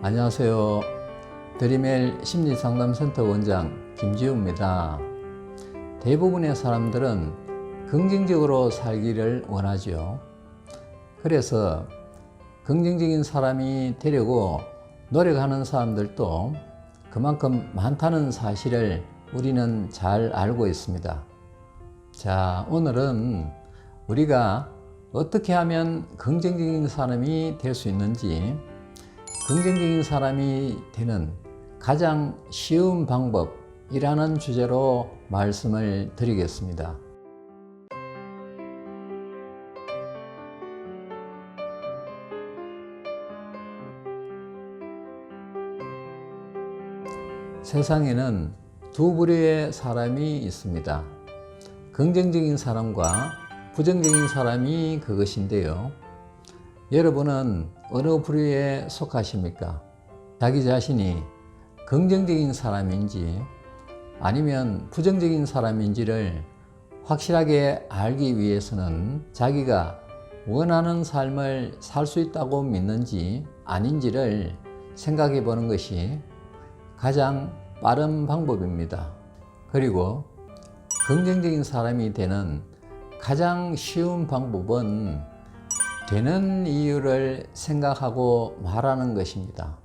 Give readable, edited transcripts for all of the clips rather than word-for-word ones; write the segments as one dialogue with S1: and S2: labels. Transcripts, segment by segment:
S1: 안녕하세요. 드림엘 심리상담센터 원장 김지우입니다. 대부분의 사람들은 긍정적으로 살기를 원하죠. 그래서 긍정적인 사람이 되려고 노력하는 사람들도 그만큼 많다는 사실을 우리는 잘 알고 있습니다. 자, 오늘은 우리가 어떻게 하면 긍정적인 사람이 될 수 있는지, 긍정적인 사람이 되는 가장 쉬운 방법이라는 주제로 말씀을 드리겠습니다. 세상에는 두 부류의 사람이 있습니다. 긍정적인 사람과 부정적인 사람이 그것인데요. 여러분은 어느 부류에 속하십니까? 자기 자신이 긍정적인 사람인지 아니면 부정적인 사람인지를 확실하게 알기 위해서는 자기가 원하는 삶을 살 수 있다고 믿는지 아닌지를 생각해 보는 것이 가장 빠른 방법입니다. 그리고 긍정적인 사람이 되는 가장 쉬운 방법은 되는 이유를 생각하고 말하는 것입니다.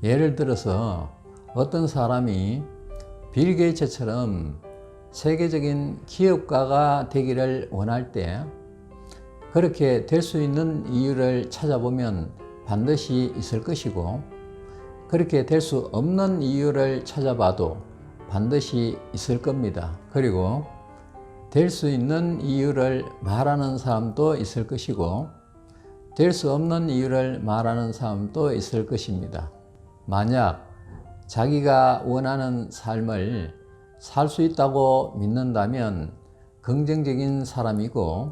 S1: 예를 들어서 어떤 사람이 빌 게이츠처럼 세계적인 기업가가 되기를 원할 때 그렇게 될 수 있는 이유를 찾아보면 반드시 있을 것이고, 그렇게 될 수 없는 이유를 찾아봐도 반드시 있을 겁니다. 그리고 될 수 있는 이유를 말하는 사람도 있을 것이고, 될 수 없는 이유를 말하는 사람도 있을 것입니다. 만약 자기가 원하는 삶을 살 수 있다고 믿는다면 긍정적인 사람이고,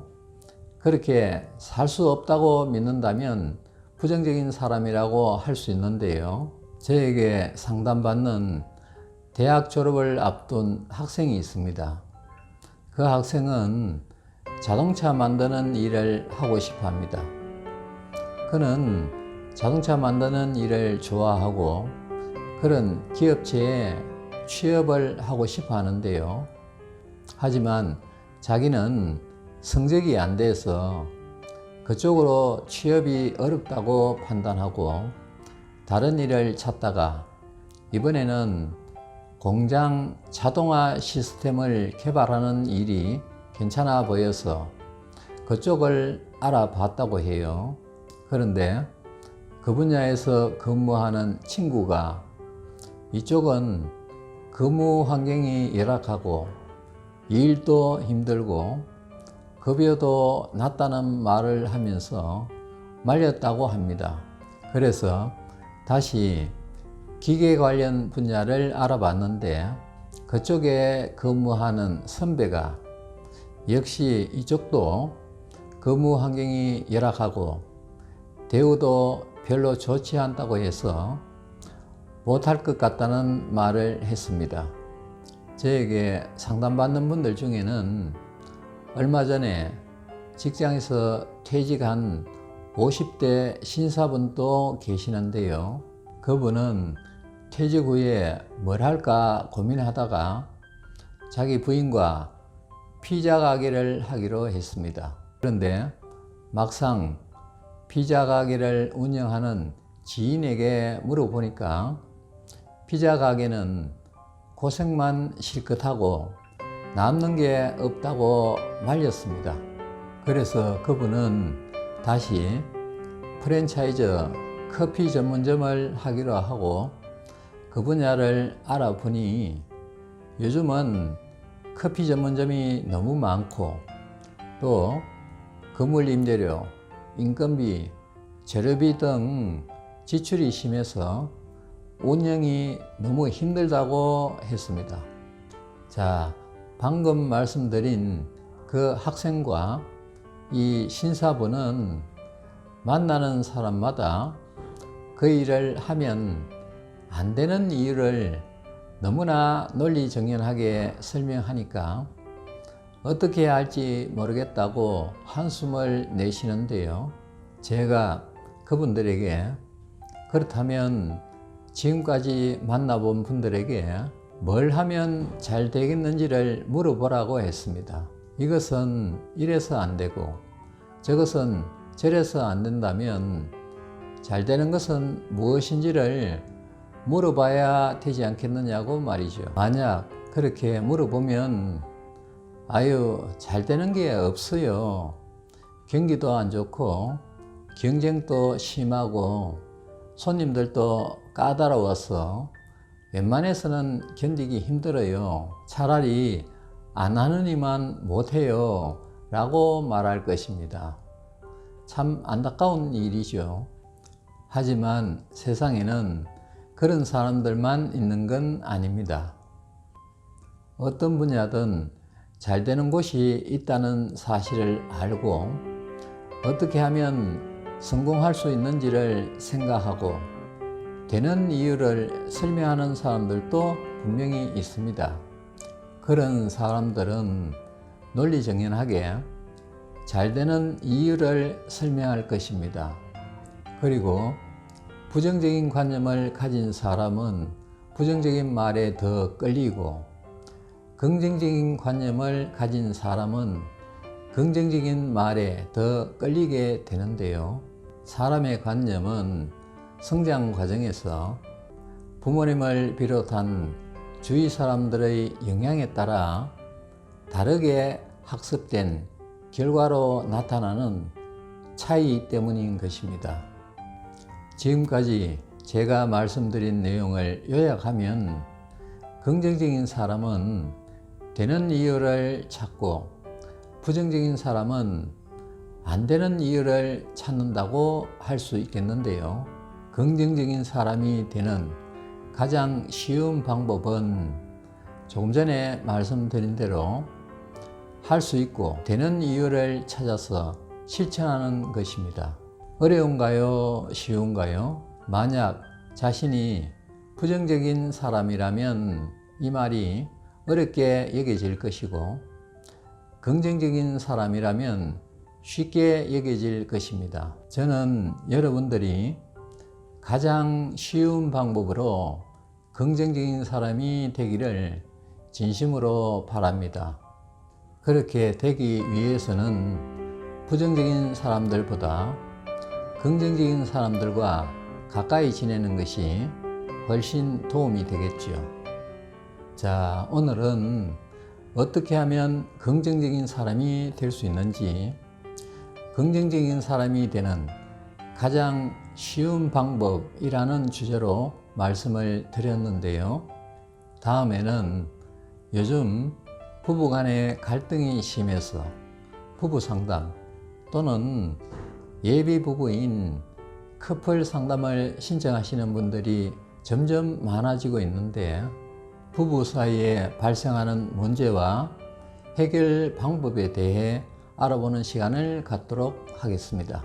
S1: 그렇게 살 수 없다고 믿는다면 부정적인 사람이라고 할 수 있는데요. 저에게 상담받는 대학 졸업을 앞둔 학생이 있습니다. 그 학생은 자동차 만드는 일을 하고 싶어 합니다. 그는 자동차 만드는 일을 좋아하고 그런 기업체에 취업을 하고 싶어 하는데요. 하지만 자기는 성적이 안 돼서 그쪽으로 취업이 어렵다고 판단하고 다른 일을 찾다가 이번에는 공장 자동화 시스템을 개발하는 일이 괜찮아 보여서 그쪽을 알아봤다고 해요. 그런데 그 분야에서 근무하는 친구가 이쪽은 근무 환경이 열악하고 일도 힘들고 급여도 낮다는 말을 하면서 말렸다고 합니다. 그래서 다시 기계 관련 분야를 알아봤는데 그쪽에 근무하는 선배가 역시 이쪽도 근무 환경이 열악하고 대우도 별로 좋지 않다고 해서 못할 것 같다는 말을 했습니다. 저에게 상담받는 분들 중에는 얼마 전에 직장에서 퇴직한 50대 신사분도 계시는데요. 그분은 퇴직 후에 뭘 할까 고민하다가 자기 부인과 피자 가게를 하기로 했습니다. 그런데 막상 피자 가게를 운영하는 지인에게 물어보니까 피자 가게는 고생만 실컷 하고 남는 게 없다고 말렸습니다. 그래서 그분은 다시 프랜차이즈 커피 전문점을 하기로 하고 그 분야를 알아보니 요즘은 커피 전문점이 너무 많고 또 건물 임대료, 인건비, 재료비 등 지출이 심해서 운영이 너무 힘들다고 했습니다. 자, 방금 말씀드린 그 학생과 이 신사분은 만나는 사람마다 그 일을 하면 안 되는 이유를 너무나 논리정연하게 설명하니까 어떻게 해야 할지 모르겠다고 한숨을 내쉬는데요. 제가 그분들에게 그렇다면 지금까지 만나본 분들에게 뭘 하면 잘 되겠는지를 물어보라고 했습니다. 이것은 이래서 안 되고 저것은 저래서 안 된다면 잘 되는 것은 무엇인지를 물어봐야 되지 않겠느냐고 말이죠. 만약 그렇게 물어보면 아유, 잘 되는 게 없어요. 경기도 안 좋고 경쟁도 심하고 손님들도 까다로워서 웬만해서는 견디기 힘들어요. 차라리 안 하느니만 못해요 라고 말할 것입니다. 참 안타까운 일이죠. 하지만 세상에는 그런 사람들만 있는 건 아닙니다. 어떤 분야든 잘 되는 곳이 있다는 사실을 알고 어떻게 하면 성공할 수 있는지를 생각하고 되는 이유를 설명하는 사람들도 분명히 있습니다. 그런 사람들은 논리정연하게 잘 되는 이유를 설명할 것입니다. 그리고 부정적인 관념을 가진 사람은 부정적인 말에 더 끌리고 긍정적인 관념을 가진 사람은 긍정적인 말에 더 끌리게 되는데요. 사람의 관념은 성장 과정에서 부모님을 비롯한 주위 사람들의 영향에 따라 다르게 학습된 결과로 나타나는 차이 때문인 것입니다. 지금까지 제가 말씀드린 내용을 요약하면 긍정적인 사람은 되는 이유를 찾고 부정적인 사람은 안 되는 이유를 찾는다고 할 수 있겠는데요. 긍정적인 사람이 되는 가장 쉬운 방법은 조금 전에 말씀드린 대로 할 수 있고 되는 이유를 찾아서 실천하는 것입니다. 어려운가요? 쉬운가요? 만약 자신이 부정적인 사람이라면 이 말이 어렵게 여겨질 것이고 긍정적인 사람이라면 쉽게 여겨질 것입니다. 저는 여러분들이 가장 쉬운 방법으로 긍정적인 사람이 되기를 진심으로 바랍니다. 그렇게 되기 위해서는 부정적인 사람들보다 긍정적인 사람들과 가까이 지내는 것이 훨씬 도움이 되겠죠. 자, 오늘은 어떻게 하면 긍정적인 사람이 될 수 있는지, 긍정적인 사람이 되는 가장 쉬운 방법이라는 주제로 말씀을 드렸는데요. 다음에는 요즘 부부간의 갈등이 심해서 부부 상담 또는 예비 부부인 커플 상담을 신청하시는 분들이 점점 많아지고 있는데 부부 사이에 발생하는 문제와 해결 방법에 대해 알아보는 시간을 갖도록 하겠습니다.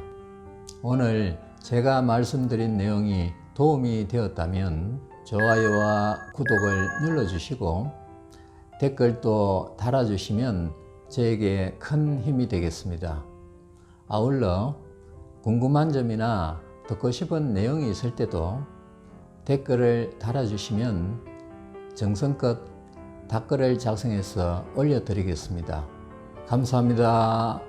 S1: 오늘 제가 말씀드린 내용이 도움이 되었다면 좋아요와 구독을 눌러주시고 댓글도 달아주시면 저에게 큰 힘이 되겠습니다. 아울러 궁금한 점이나 듣고 싶은 내용이 있을 때도 댓글을 달아주시면 정성껏 답글을 작성해서 올려드리겠습니다. 감사합니다.